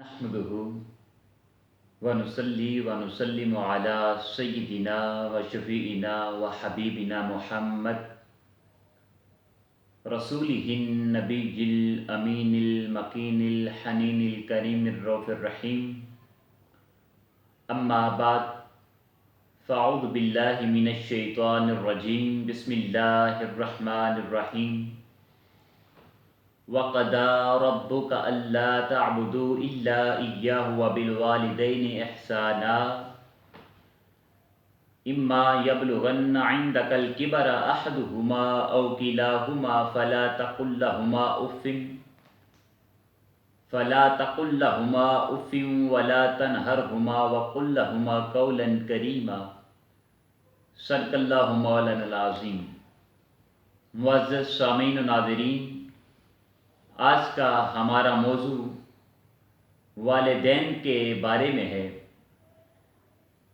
نحمده ونصلي ونسلم على سيدنا وشفيعنا وحبيبنا محمد رسوله النبي الأمين المكين الحنين الكريم الرؤوف الرحيم. أما بعد، فأعوذ بالله من الشيطان الرجيم. بسم الله الرحمن الرحيم. وَقَضَى رَبُّكَ أَلَّا تَعْبُدُوا إِلَّا إِيَّاهُ وَبِالْوَالِدَيْنِ إِحْسَانًا إِمَّا يَبْلُغَنَّ عِندَكَ الْكِبَرَ أَحَدُهُمَا أَوْ كِلَاهُمَا فَلَا تَقُل لَّهُمَا أُفٍّ وَلَا تَنْهَرْهُمَا وَقُل لَّهُمَا قَوْلًا كَرِيمًا. صدق اللہ مولانا العظیم. معزز سامعین و ناظرین، آج کا ہمارا موضوع والدین کے بارے میں ہے.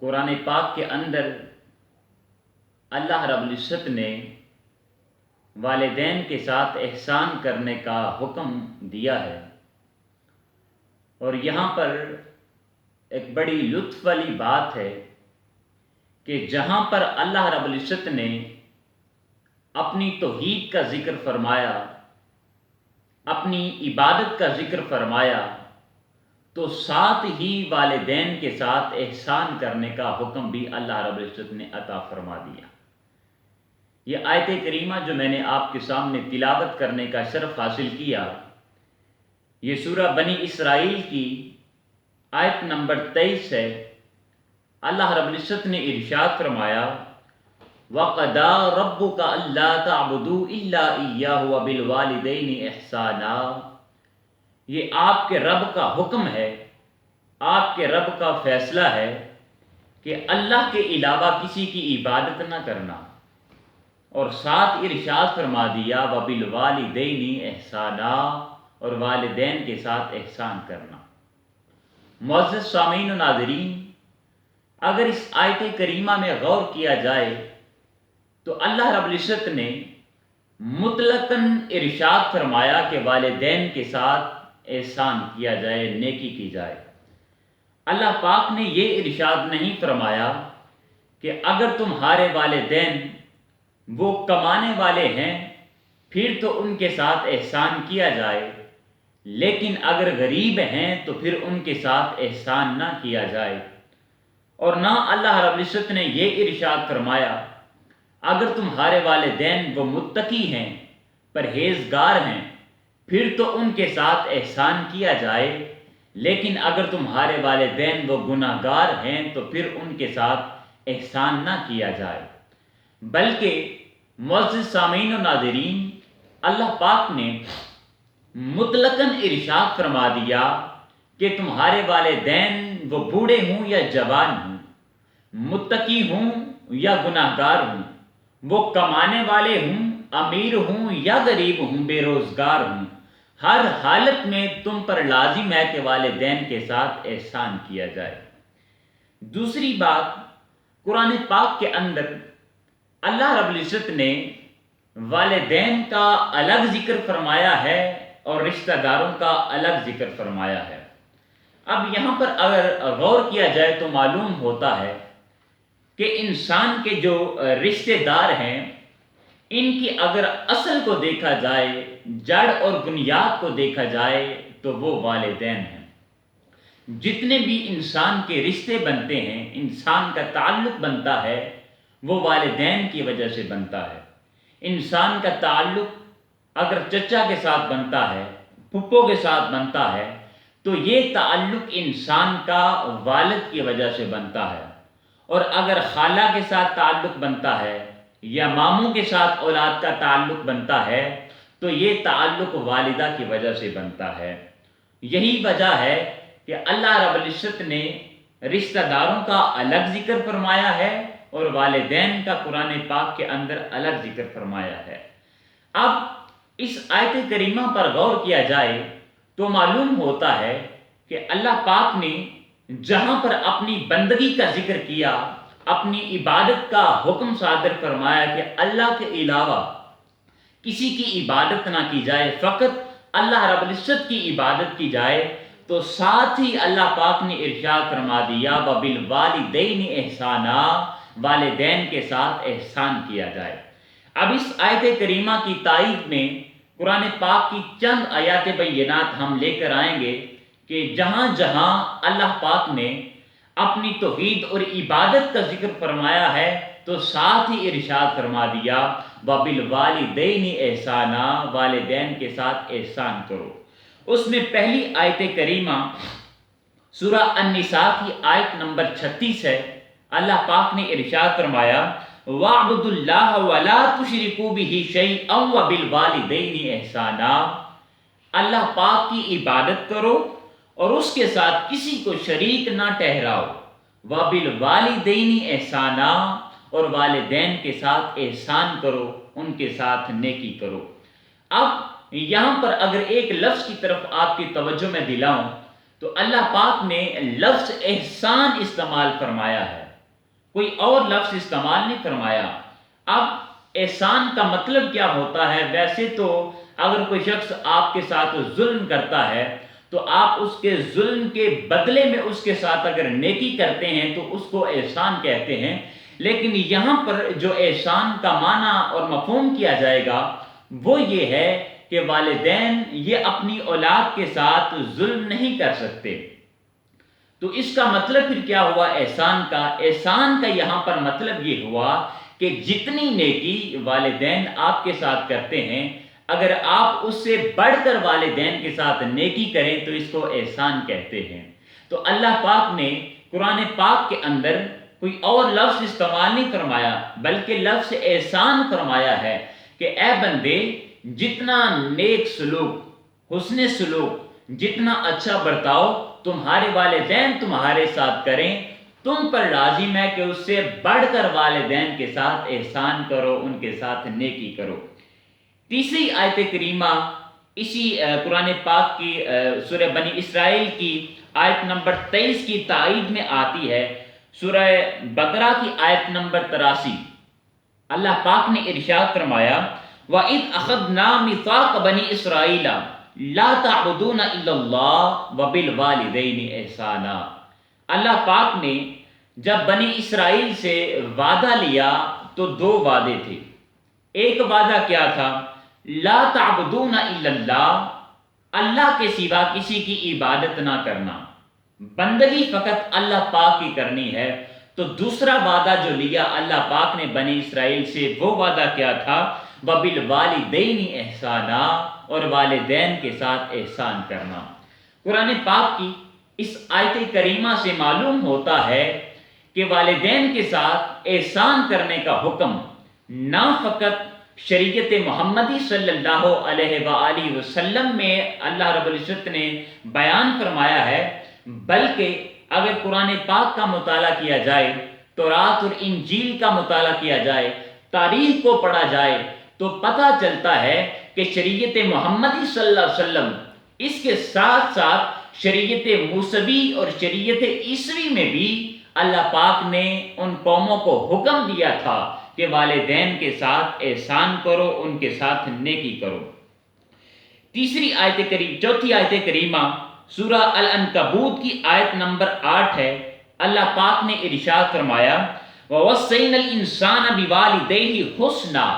قرآن پاک کے اندر اللہ رب العزت نے والدین کے ساتھ احسان کرنے کا حکم دیا ہے، اور یہاں پر ایک بڑی لطف والی بات ہے کہ جہاں پر اللہ رب العزت نے اپنی توحید کا ذکر فرمایا، اپنی عبادت کا ذکر فرمایا، تو ساتھ ہی والدین کے ساتھ احسان کرنے کا حکم بھی اللہ رب العزت نے عطا فرما دیا. یہ آیت کریمہ جو میں نے آپ کے سامنے تلاوت کرنے کا شرف حاصل کیا، یہ سورہ بنی اسرائیل کی آیت نمبر 23 ہے. اللہ رب العزت نے ارشاد فرمایا، وَقَضَى رَبُّكَ أَلَّا تَعْبُدُوا إِلَّا إِيَّاهُ وَبِالْوَالِدَيْنِ إِحْسَانًا. یہ آپ کے رب کا حکم ہے، آپ کے رب کا فیصلہ ہے کہ اللہ کے علاوہ کسی کی عبادت نہ کرنا، اور ساتھ ارشاد فرما دیا وَبِالْوَالِدَيْنِ إِحْسَانًا، اور والدین کے ساتھ احسان کرنا. معزز سامعین و ناظرین، اگر اس آیت کریمہ میں غور کیا جائے تو اللہ رب العزت نے مطلقاً ارشاد فرمایا کہ والدین کے ساتھ احسان کیا جائے، نیکی کی جائے. اللہ پاک نے یہ ارشاد نہیں فرمایا کہ اگر تمہارے والدین وہ کمانے والے ہیں پھر تو ان کے ساتھ احسان کیا جائے، لیکن اگر غریب ہیں تو پھر ان کے ساتھ احسان نہ کیا جائے. اور نہ اللہ رب العزت نے یہ ارشاد فرمایا اگر تمہارے والدین وہ متقی ہیں، پرہیزگار ہیں، پھر تو ان کے ساتھ احسان کیا جائے، لیکن اگر تمہارے والدین وہ گناہ گار ہیں تو پھر ان کے ساتھ احسان نہ کیا جائے. بلکہ معزز سامعین و ناظرین، اللہ پاک نے مطلقاً ارشاد فرما دیا کہ تمہارے والدین وہ بوڑھے ہوں یا جوان ہوں، متقی ہوں یا گناہ گار ہوں، وہ کمانے والے ہوں، امیر ہوں یا غریب ہوں، بے روزگار ہوں، ہر حالت میں تم پر لازم ہے کہ والدین کے ساتھ احسان کیا جائے. دوسری بات، قرآن پاک کے اندر اللہ رب العزت نے والدین کا الگ ذکر فرمایا ہے اور رشتہ داروں کا الگ ذکر فرمایا ہے. اب یہاں پر اگر غور کیا جائے تو معلوم ہوتا ہے کہ انسان کے جو رشتہ دار ہیں، ان کی اگر اصل کو دیکھا جائے، جڑ اور بنیاد کو دیکھا جائے تو وہ والدین ہیں. جتنے بھی انسان کے رشتے بنتے ہیں، انسان کا تعلق بنتا ہے، وہ والدین کی وجہ سے بنتا ہے. انسان کا تعلق اگر چچا کے ساتھ بنتا ہے، پھپھو کے ساتھ بنتا ہے، تو یہ تعلق انسان کا والد کی وجہ سے بنتا ہے. اور اگر خالہ کے ساتھ تعلق بنتا ہے یا ماموں کے ساتھ اولاد کا تعلق بنتا ہے تو یہ تعلق والدہ کی وجہ سے بنتا ہے. یہی وجہ ہے کہ اللہ رب العزت نے رشتہ داروں کا الگ ذکر فرمایا ہے اور والدین کا قرآن پاک کے اندر الگ ذکر فرمایا ہے. اب اس آیت کریمہ پر غور کیا جائے تو معلوم ہوتا ہے کہ اللہ پاک نے جہاں پر اپنی بندگی کا ذکر کیا، اپنی عبادت کا حکم صادر فرمایا کہ اللہ کے علاوہ کسی کی عبادت نہ کی جائے، فقط اللہ رب العزت کی عبادت کی جائے، تو ساتھ ہی اللہ پاک نے ارشاد فرما دیا وَبِالْوَالِدَيْنِ احسانا، والدین کے ساتھ احسان کیا جائے۔ اب اس آیت کریمہ کی تائید میں قرآن پاک کی چند آیات بینات ہم لے کر آئیں گے کہ جہاں جہاں اللہ پاک نے اپنی توحید اور عبادت کا ذکر فرمایا ہے تو ساتھ ہی ارشاد فرما دیا وَبِالْوَالِدَيْنِ احسانا، والدین کے ساتھ احسان کرو۔ اس میں پہلی آیت کریمہ سورہ النساء کی آیت نمبر 36 ہے۔ اللہ پاک نے ارشاد فرمایا وَاعْبُدُوا اللَّهَ وَلَا تُشْرِكُوا بِهِ شَيْئًا وَبِالْوَالِدَيْنِ احسانا، اللہ پاک کی عبادت کرو اور اس کے ساتھ کسی کو شریک نہ ٹھہراؤ۔ وَبِالْوَالِدَيْنِ احسانا، اور والدین کے ساتھ احسان کرو، ان کے ساتھ نیکی کرو۔ اب یہاں پر اگر ایک لفظ کی طرف آپ کی توجہ میں دلاؤں تو اللہ پاک نے لفظ احسان استعمال فرمایا ہے، کوئی اور لفظ استعمال نہیں فرمایا۔ اب احسان کا مطلب کیا ہوتا ہے؟ ویسے تو اگر کوئی شخص آپ کے ساتھ ظلم کرتا ہے تو آپ اس کے ظلم کے بدلے میں اس کے ساتھ اگر نیکی کرتے ہیں تو اس کو احسان کہتے ہیں، لیکن یہاں پر جو احسان کا معنی اور مفہوم کیا جائے گا وہ یہ ہے کہ والدین یہ اپنی اولاد کے ساتھ ظلم نہیں کر سکتے۔ تو اس کا مطلب پھر کیا ہوا احسان کا؟ احسان کا یہاں پر مطلب یہ ہوا کہ جتنی نیکی والدین آپ کے ساتھ کرتے ہیں، اگر آپ اس سے بڑھ کر والدین کے ساتھ نیکی کریں تو اس کو احسان کہتے ہیں۔ تو اللہ پاک نے قرآن پاک کے اندر کوئی اور لفظ استعمال نہیں فرمایا بلکہ لفظ احسان فرمایا ہے کہ اے بندے جتنا نیک سلوک، حسن سلوک، جتنا اچھا برتاؤ تمہارے والدین تمہارے ساتھ کریں، تم پر لازم ہے کہ اس سے بڑھ کر والدین کے ساتھ احسان کرو، ان کے ساتھ نیکی کرو۔ تیسری آیت کریمہ اسی قرآن پاک کی سورہ بنی اسرائیل کی آیت نمبر 23 کی تائید میں آتی ہے، سورہ بقرہ کی آیت نمبر 83۔ اللہ پاک نے ارشاد فرمایا وَإِذْ أَخَذْنَا مِيثَاقَ بَنِي إِسْرَائِيلَ لَا تَعْبُدُونَ إِلَّا اللَّهَ وَبِالْوَالِدَيْنِ احسانا، اللہ پاک نے جب بنی اسرائیل سے وعدہ لیا تو دو وعدے تھے۔ ایک وعدہ کیا تھا؟ لا تعبدون الا اللہ، اللہ کے سوا کسی کی عبادت نہ کرنا، بندگی فقط اللہ پاک کی کرنی ہے۔ تو دوسرا وعدہ جو لیا اللہ پاک نے بنی اسرائیل سے وہ وعدہ کیا تھا وَبِالْوَالِدَيْنِ احسانا، اور والدین کے ساتھ احسان کرنا۔ قرآن پاک کی اس آیت کریمہ سے معلوم ہوتا ہے کہ والدین کے ساتھ احسان کرنے کا حکم نہ فقط شریعت محمدی صلی اللہ علیہ وآلہ وسلم میں اللہ رب العزت نے بیان فرمایا ہے، بلکہ اگر قرآن پاک کا مطالعہ کیا جائے، تورات اور انجیل کا مطالعہ کیا جائے، تاریخ کو پڑھا جائے تو پتہ چلتا ہے کہ شریعت محمدی صلی اللہ علیہ وسلم اس کے ساتھ ساتھ شریعت موسوی اور شریعت عیسوی میں بھی اللہ پاک نے ان قوموں کو حکم دیا تھا کہ والدین کے ساتھ احسان کرو، ان کے ساتھ نیکی کرو۔ چوتھی آیت کریمہ سورہ العنکبوت کی آیت نمبر 8 ہے۔ اللہ پاک نے ارشاد فرمایا وَوَصَّيْنَا الْإِنسَانَ بِوَالِدَيْهِ حُسْنًا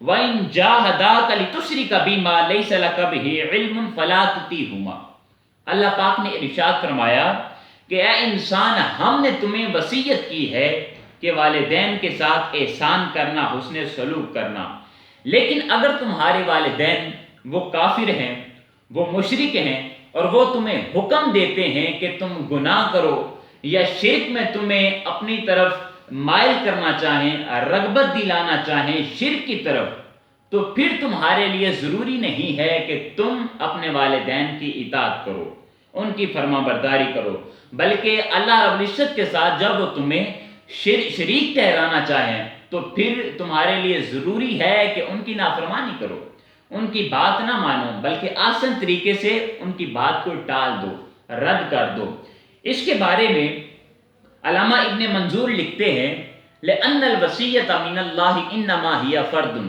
وَإِنْ جَاهَدَاكَ لِتُشْرِكَ بِمَا لَيْسَ لَكَ بِهِ عِلْمٌ فَلَا تُطِعْهُمَا، اللہ پاک نے ارشاد فرمایا کہ اے انسان، ہم نے تمہیں وصیت کی ہے کہ والدین کے ساتھ احسان کرنا، حسن سلوک کرنا، لیکن اگر تمہارے والدین وہ کافر ہیں، وہ مشرک ہیں اور وہ تمہیں حکم دیتے ہیں کہ تم گناہ کرو یا شرک میں تمہیں اپنی طرف مائل کرنا چاہیں، رغبت دلانا چاہیں شرک کی طرف، تو پھر تمہارے لیے ضروری نہیں ہے کہ تم اپنے والدین کی اطاعت کرو، ان کی فرما برداری کرو، بلکہ اللہ رب العزت کے ساتھ جب وہ تمہیں شریک ٹھہرانا چاہیں تو پھر تمہارے لیے ضروری ہے کہ ان کی نافرمانی کرو، ان کی بات نہ مانو، بلکہ آسان طریقے سے ان کی بات کو ٹال دو، رد کر دو۔ اس کے بارے میں علامہ ابن منظور لکھتے ہیں لِأَنَّ الْوَصِيَّةَ مِنَ اللَّهِ إِنَّمَا هِيَ فَرْضٌ،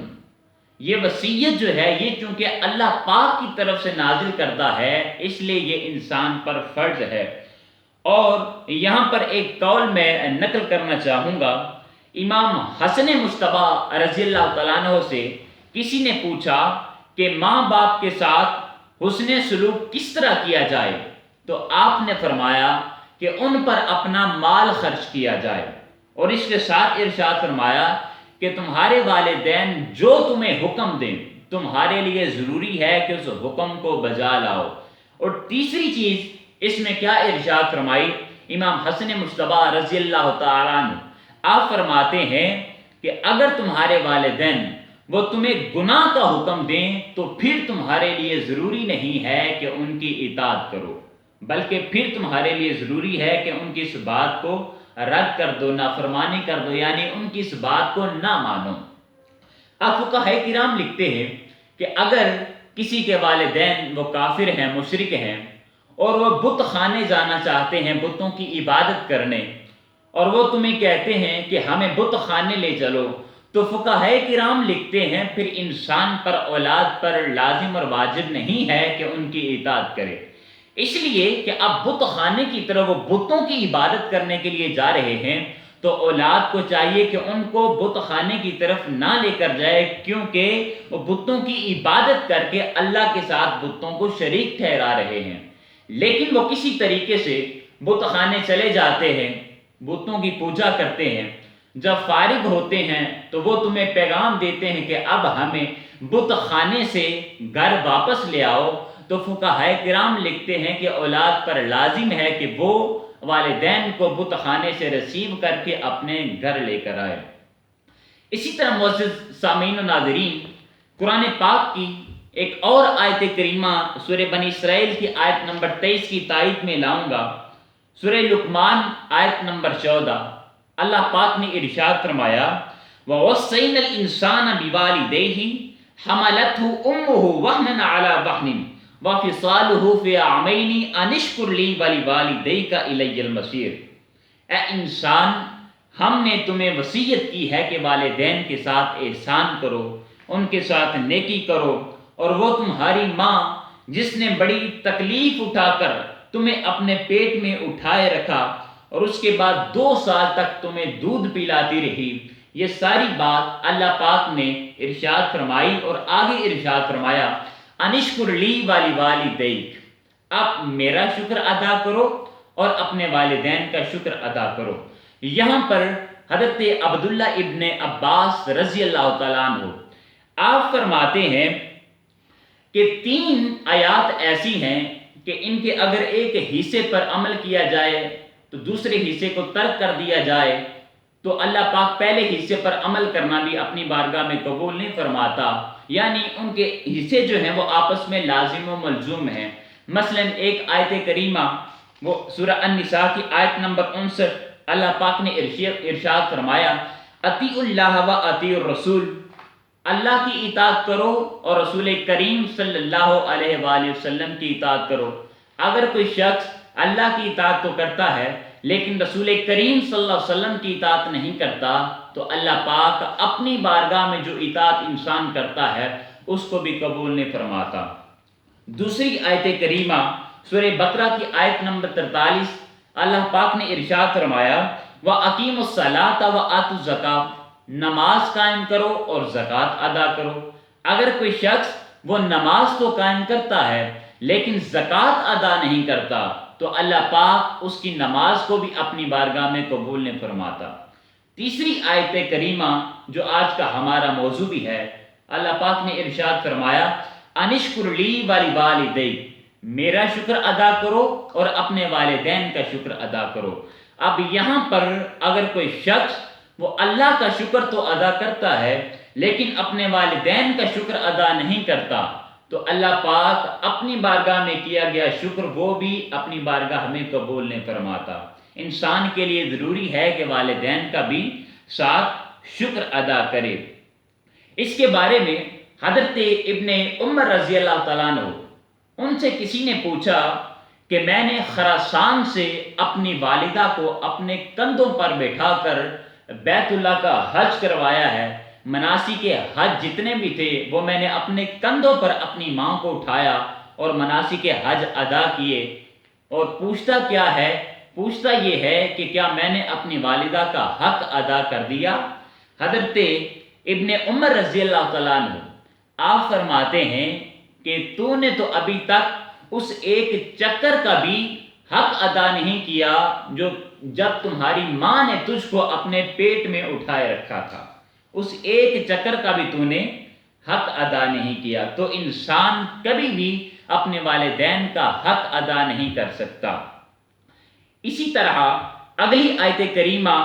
یہ وصیت جو ہے یہ چونکہ اللہ پاک کی طرف سے نازل کرتا ہے، اس لیے یہ انسان پر فرض ہے۔ اور یہاں پر ایک قول میں نقل کرنا چاہوں گا، امام حسن مصطفیٰ رضی اللہ تعالیٰ عنہ سے کسی نے پوچھا کہ ماں باپ کے ساتھ حسن سلوک کس طرح کیا جائے، تو آپ نے فرمایا کہ ان پر اپنا مال خرچ کیا جائے، اور اس کے ساتھ ارشاد فرمایا کہ تمہارے والدین جو تمہیں حکم دیں تمہارے لیے ضروری ہے کہ اس حکم کو بجا لاؤ۔ اور تیسری چیز اس میں کیا ارشاد فرمائی امام حسن مصطفیٰ رضی اللہ تعالیٰ عنہ، آپ فرماتے ہیں کہ اگر تمہارے والدین وہ تمہیں گناہ کا حکم دیں تو پھر تمہارے لیے ضروری نہیں ہے کہ ان کی اطاعت کرو، بلکہ پھر تمہارے لیے ضروری ہے کہ ان کی اس بات کو رد کر دو، نافرمانی کر دو، یعنی ان کی اس بات کو نہ مانو۔ اب فقہاء کرام لکھتے ہیں کہ اگر کسی کے والدین وہ کافر ہیں، مشرک ہیں، اور وہ بت خانے جانا چاہتے ہیں بتوں کی عبادت کرنے، اور وہ تمہیں کہتے ہیں کہ ہمیں بت خانے لے چلو، تو فقہاء کرام لکھتے ہیں پھر انسان پر، اولاد پر لازم اور واجب نہیں ہے کہ ان کی اطاعت کرے، اس لیے کہ اب بت خانے کی طرف وہ بتوں کی عبادت کرنے کے لیے جا رہے ہیں، تو اولاد کو چاہیے کہ ان کو بت خانے کی طرف نہ لے کر جائے، کیونکہ وہ بتوں کی عبادت کر کے اللہ کے ساتھ بتوں کو شریک ٹھہرا رہے ہیں۔ لیکن وہ کسی طریقے سے بت خانے چلے جاتے ہیں، بتوں کی پوجا کرتے ہیں، جب فارغ ہوتے ہیں تو وہ تمہیں پیغام دیتے ہیں کہ اب ہمیں بت خانے سے گھر واپس لے آؤ، تو فقہاء کرام لکھتے ہیں کہ اولاد پر لازم ہے کہ وہ والدین کو بت خانے سے ریسیو کر کے اپنے گھر لے کر آئے۔ اسی طرح معزز سامعین و ناظرین، قرآن پاک کی ایک اور آیت کریمہ سورہ بنی اسرائیل کی آیت نمبر 23 کی تائید میں لاؤں گا، سورہ لقمان آیت نمبر 14، اللہ پاک نے ارشاد فرمایا وَوَصَّيْنَا الْإِنسَانَ بِوَالِدَيْهِ حَمَلَتْهُ أُمُّهُ وَهْنًا عَلَى وَهْنٍ وَفِصَالُهُ فِي عَامَيْنِ أَنِ اشْكُرْ لِي وَلِوَالِدَيْكَ إِلَيَّ الْمَصِيرُ۔ اے انسان، ہم نے تمہیں وصیت کی ہے کہ والدین کے ساتھ احسان کرو، ان کے ساتھ نیکی کرو، اور وہ تمہاری ماں جس نے بڑی تکلیف اٹھا کر تمہیں اپنے پیٹ میں اٹھائے رکھا اور اس کے بعد 2 سال تک تمہیں دودھ پلاتی رہی، یہ ساری بات اللہ پاک نے ارشاد فرمائی، اور آگے ارشاد فرمایا انشکر لی وَلِوَالِدَيْكَ، اب میرا شکر ادا کرو اور اپنے والدین کا شکر ادا کرو۔ یہاں پر حضرت عبداللہ ابن عباس رضی اللہ تعالیٰ عنہ آپ فرماتے ہیں کہ 3 آیات ایسی ہیں کہ ان کے اگر ایک حصے پر عمل کیا جائے تو دوسرے حصے کو ترک کر دیا جائے تو اللہ پاک پہلے حصے پر عمل کرنا بھی اپنی بارگاہ میں قبول نہیں فرماتا، یعنی ان کے حصے جو ہیں وہ آپس میں لازم و ملزوم ہیں۔ مثلا ایک آیت کریمہ وہ سورہ النساء کی آیت نمبر 59، اللہ پاک نے ارشاد فرمایا اطیعوا اللہ و اطیعوا الرسول، اللہ کی اطاعت کرو اور رسول کریم صلی اللہ علیہ وآلہ وسلم کی اطاعت کرو۔ اگر کوئی شخص اللہ کی اطاعت تو کرتا ہے لیکن رسول کریم صلی اللہ علیہ وسلم کی اطاعت نہیں کرتا تو اللہ پاک اپنی بارگاہ میں جو اطاعت انسان کرتا ہے اس کو بھی قبول نہیں فرماتا۔ دوسری آیت کریمہ سورہ بقرہ کی آیت نمبر 43، اللہ پاک نے ارشاد فرمایا وَأَقِیمُوا الصَّلَاةَ وَآتُوا الزَّکَاةَ، نماز قائم کرو اور زکوٰۃ ادا کرو۔ اگر کوئی شخص وہ نماز تو قائم کرتا ہے لیکن زکوٰۃ ادا نہیں کرتا تو اللہ پاک اس کی نماز کو بھی اپنی بارگاہ میں قبول نہیں فرماتا۔ تیسری آیت کریمہ جو آج کا ہمارا موضوع بھی ہے، اللہ پاک نے ارشاد فرمایا انشکر لی وَلِوَالِدَيْكَ، میرا شکر ادا کرو اور اپنے والدین کا شکر ادا کرو۔ اب یہاں پر اگر کوئی شخص وہ اللہ کا شکر تو ادا کرتا ہے لیکن اپنے والدین کا شکر ادا نہیں کرتا تو اللہ پاک اپنی بارگاہ میں کیا گیا شکر وہ بھی اپنی بارگاہ میں قبول نہیں فرماتا۔ انسان کے لیے ضروری ہے کہ والدین کا بھی ساتھ شکر ادا کرے۔ اس کے بارے میں حضرت ابن عمر رضی اللہ تعالیٰ عنہ ان سے کسی نے پوچھا کہ میں نے خراسان سے اپنی والدہ کو اپنے کندھوں پر بٹھا کر بیت اللہ کا حج کروایا ہے، مناسک حج جتنے بھی تھے وہ میں نے اپنے کندھوں پر اپنی ماں کو اٹھایا اور مناسک حج ادا کیے۔ اور پوچھتا کیا ہے؟ پوچھتا یہ ہے کہ کیا میں نے اپنی والدہ کا حق ادا کر دیا؟ حضرت ابن عمر رضی اللہ تعالیٰ عنہ آپ فرماتے ہیں کہ تو نے تو ابھی تک اس ایک چکر کا بھی حق ادا نہیں کیا جو جب تمہاری ماں نے تجھ کو اپنے پیٹ میں اٹھائے رکھا تھا، اس ایک چکر کا بھی تو نے حق ادا نہیں کیا۔ تو انسان کبھی بھی اپنے والدین کا حق ادا نہیں کر سکتا۔ اسی طرح اگلی آیت کریمہ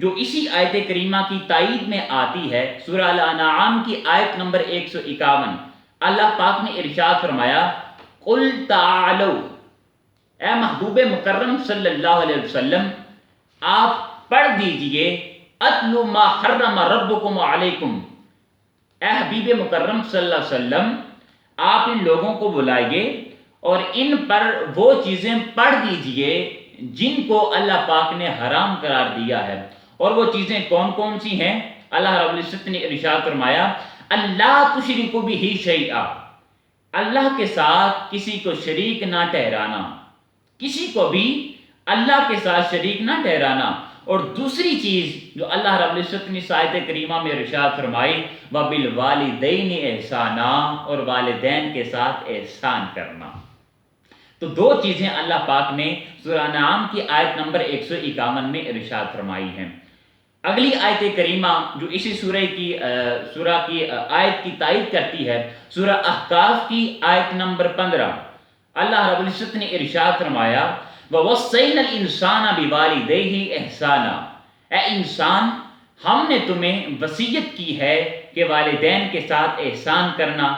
جو اسی آیت کریمہ کی تائید میں آتی ہے، سورہ الانعام کی آیت نمبر 151، اللہ پاک نے ارشاد فرمایا قُلْ تَعَالَوْا، اے محبوب مکرم صلی اللہ علیہ وسلم آپ پڑھ دیجئے اتلو ما حرم ربکم علیکم، اے حبیب مکرم صلی اللہ علیہ وسلم آپ ان لوگوں کو بلائیے اور ان پر وہ چیزیں پڑھ دیجئے جن کو اللہ پاک نے حرام قرار دیا ہے۔ اور وہ چیزیں کون کون سی ہیں؟ اللہ رب العزت نے ارشاد فرمایا اللہ تشرکوا بہ شیئا، اللہ کے ساتھ کسی کو شریک نہ ٹھہرانا، کسی کو بھی اللہ کے ساتھ شریک نہ ٹھہرانا۔ اور دوسری چیز جو اللہ رب العزت نے آیت کریمہ میں ارشاد فرمائی وَبِالْوَالِدَيْنِ احسانا، اور والدین کے ساتھ احسان کرنا۔ تو دو چیزیں اللہ پاک نے سورہ انعام کی آیت نمبر 151 میں ارشاد فرمائی ہیں۔ اگلی آیت کریمہ جو اسی سورہ کی آیت کی تائید کرتی ہے، سورہ احقاف کی آیت نمبر 15، اللہ رب العزت نے ارشاد فرمایا وَوَصَّيْنَا الْإِنسَانَ بِوَالِدَيْهِ إِحْسَانًا، اے انسان ہم نے تمہیں وصیت کی ہے کہ والدین کے ساتھ احسان کرنا۔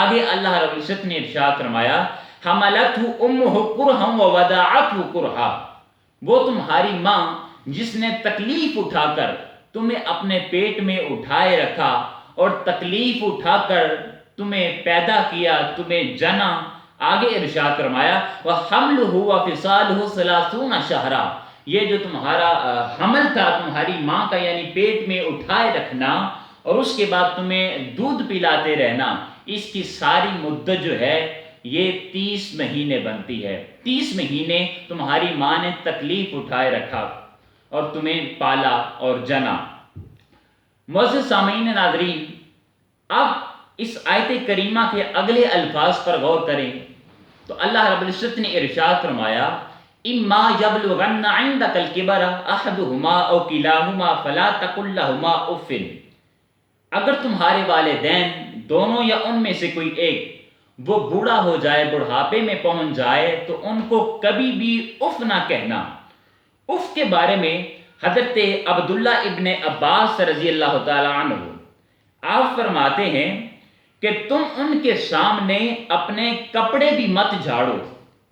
آگے اللہ رب العزت نے ارشاد فرمایا حَمَلَتْهُ أُمُّهُ كُرْهًا وَوَضَعَتْهُ كُرْهًا، وہ تمہاری ماں جس نے تکلیف اٹھا کر تمہیں اپنے پیٹ میں اٹھائے رکھا اور تکلیف اٹھا کر تمہیں پیدا کیا، تمہیں جنا۔ آگے ارشاد فرمایا وَحَمْلُهُ وَفِصَالُهُ 30 شَهْرًا، یہ جو تمہارا حمل تھا تمہاری ماں کا، یعنی پیٹ میں اٹھائے رکھنا اور اس کے بعد تمہیں دودھ پلاتے رہنا، اس کی ساری مدت جو ہے یہ 30 مہینے بنتی ہے۔ 30 مہینے تمہاری ماں نے تکلیف اٹھائے رکھا اور تمہیں پالا اور جنا۔ معزز سامعین ناظرین، اب اس آیت کریمہ کے اگلے الفاظ پر غور کریں تو اللہ رب العزت نے ارشاد فرمایا اما یبلغن عندک الکبر احدہما او کلاہما فلا تقل لہما اف، اگر تمہارے والدین دونوں یا ان میں سے کوئی ایک وہ بوڑھا ہو جائے، بڑھاپے میں پہنچ جائے تو ان کو کبھی بھی اف نہ کہنا۔ اف کے بارے میں حضرت عبداللہ ابن عباس رضی اللہ تعالی عنہ آپ فرماتے ہیں کہ تم ان کے سامنے اپنے کپڑے بھی مت جھاڑو،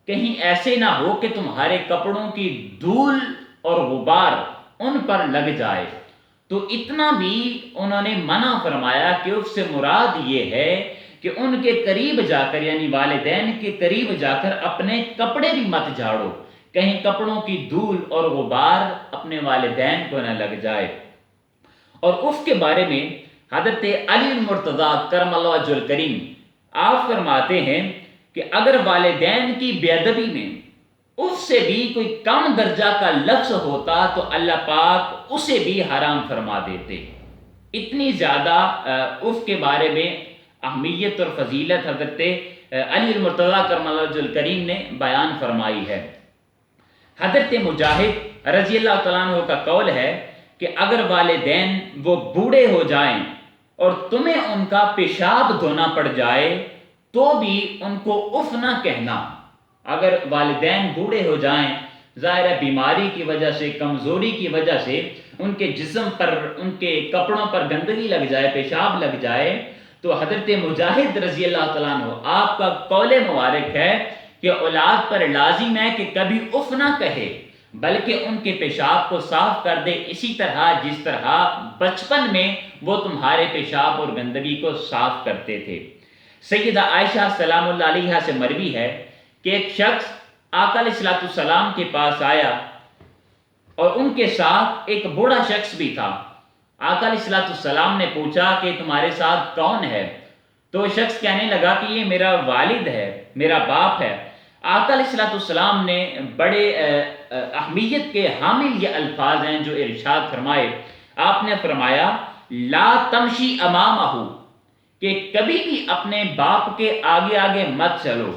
کہیں ایسے نہ ہو کہ تمہارے کپڑوں کی دھول اور غبار ان پر لگ جائے۔ تو اتنا بھی انہوں نے منع فرمایا کہ اس سے مراد یہ ہے کہ ان کے قریب جا کر، یعنی والدین کے قریب جا کر اپنے کپڑے بھی مت جھاڑو، کہیں کپڑوں کی دھول اور غبار اپنے والدین کو نہ لگ جائے۔ اور اف کے بارے میں حضرت علی المرتضیٰ کرم اللہ وجہہ الکریم آپ فرماتے ہیں کہ اگر والدین کی بے ادبی میں اف سے بھی کوئی کم درجہ کا لفظ ہوتا تو اللہ پاک اسے بھی حرام فرما دیتے۔ اتنی زیادہ اف کے بارے میں اہمیت اور فضیلت حضرت علی المرتضیٰ کرم اللہ وجہہ الکریم نے بیان فرمائی ہے۔ حضرت مجاہد رضی اللہ تعالیٰ عنہ کا قول ہے کہ اگر والدین وہ بوڑھے ہو جائیں اور تمہیں ان کا پیشاب دھونا پڑ جائے تو بھی ان کو اف نہ کہنا۔ اگر والدین بوڑھے ہو جائیں، ظاہر بیماری کی وجہ سے، کمزوری کی وجہ سے ان کے جسم پر، ان کے کپڑوں پر گندگی لگ جائے، پیشاب لگ جائے، تو حضرت مجاہد رضی اللہ تعالیٰ عنہ آپ کا قول مبارک ہے کہ اولاد پر لازم ہے کہ کبھی اف نہ کہے بلکہ ان کے پیشاب کو صاف کر دے، اسی طرح جس طرح بچپن میں وہ تمہارے پیشاب اور گندگی کو صاف کرتے تھے۔ سیدہ عائشہ سلام اللہ علیہا سے مروی ہے کہ ایک شخص آقا علیہ الصلوۃ والسلام کے پاس آیا اور ان کے ساتھ ایک بوڑھا شخص بھی تھا، آقا علیہ الصلوۃ والسلام نے پوچھا کہ تمہارے ساتھ کون ہے؟ تو شخص کہنے لگا کہ یہ میرا والد ہے، میرا باپ ہے۔ آقا علیہ الصلوۃ والسلام نے بڑے اہمیت کے حامل یہ الفاظ ہیں جو ارشاد فرمائے۔ آپ نے فرمایا لا تمشی امامہ، کہ کبھی بھی اپنے باپ کے آگے آگے مت چلو،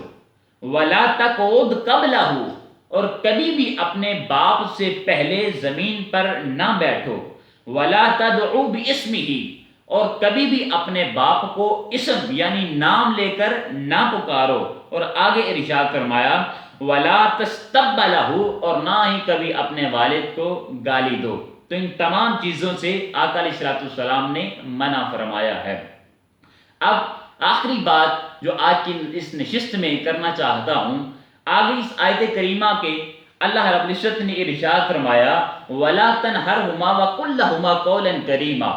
ولا تقعد قبلہ، اور کبھی بھی اپنے باپ سے پہلے زمین پر نہ بیٹھو، ولا تدعو باسمہ، اور کبھی بھی اپنے باپ کو اسم یعنی نام لے کر نہ پکارو، اور آگے ارشاد فرمایا ولا تستب لہ، اور نہ ہی کبھی اپنے والد کو گالی دو۔ تو ان تمام چیزوں سے آقا علیہ الصلوۃ والسلام نے منع فرمایا ہے۔ اب آخری بات جو آج کی اس نشست میں کرنا چاہتا ہوں، آگے اس آیت کریمہ کے اللہ رب العزت نے ارشاد فرمایا وَلَا تَنْهَرْهُمَا وَقُلْ لَهُمَا قَوْلًا كَرِيمًا،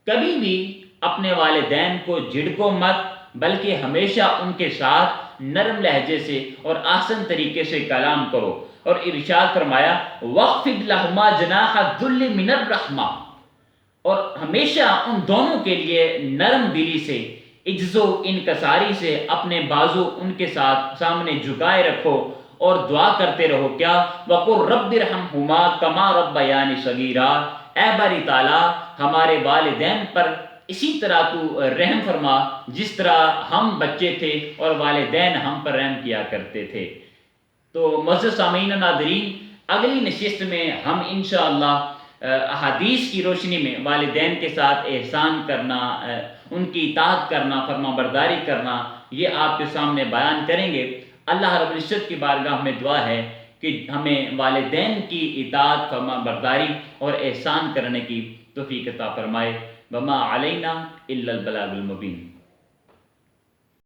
کبھی بھی اپنے والدین کو جھڑکو مت، بلکہ ہمیشہ ان کے ساتھ نرم لہجے سے اور آسن طریقے سے کلام کرو۔ اور ارشاد فرمایا وَاخْفِضْ لَهُمَا جَنَاحَ الذُّلِّ مِنَ الرَّحْمَةِ، اور ہمیشہ ان دونوں کے لیے نرم دلی سے، عجز و انکساری سے اپنے بازو ان کے ساتھ سامنے جھکائے رکھو، اور دعا کرتے رہو کیا وَقُلْ رَبِّ ارْحَمْهُمَا كَمَا رَبَّيَانِي صَغِيرًا، اے باری تعالیٰ ہمارے والدین پر اسی طرح تو رحم فرما جس طرح ہم بچے تھے اور والدین ہم پر رحم کیا کرتے تھے۔ تو معزز سامعین و ناظرین، اگلی نشست میں ہم انشاءاللہ احادیث کی روشنی میں والدین کے ساتھ احسان کرنا، ان کی اطاعت کرنا، فرما برداری کرنا، یہ آپ کے سامنے بیان کریں گے۔ اللہ رب العزت کی بارگاہ میں دعا ہے کہ ہمیں والدین کی اطاعت، فرما برداری اور احسان کرنے کی توفیق عطا فرمائے۔ وما علینا الا البلاغ المبین۔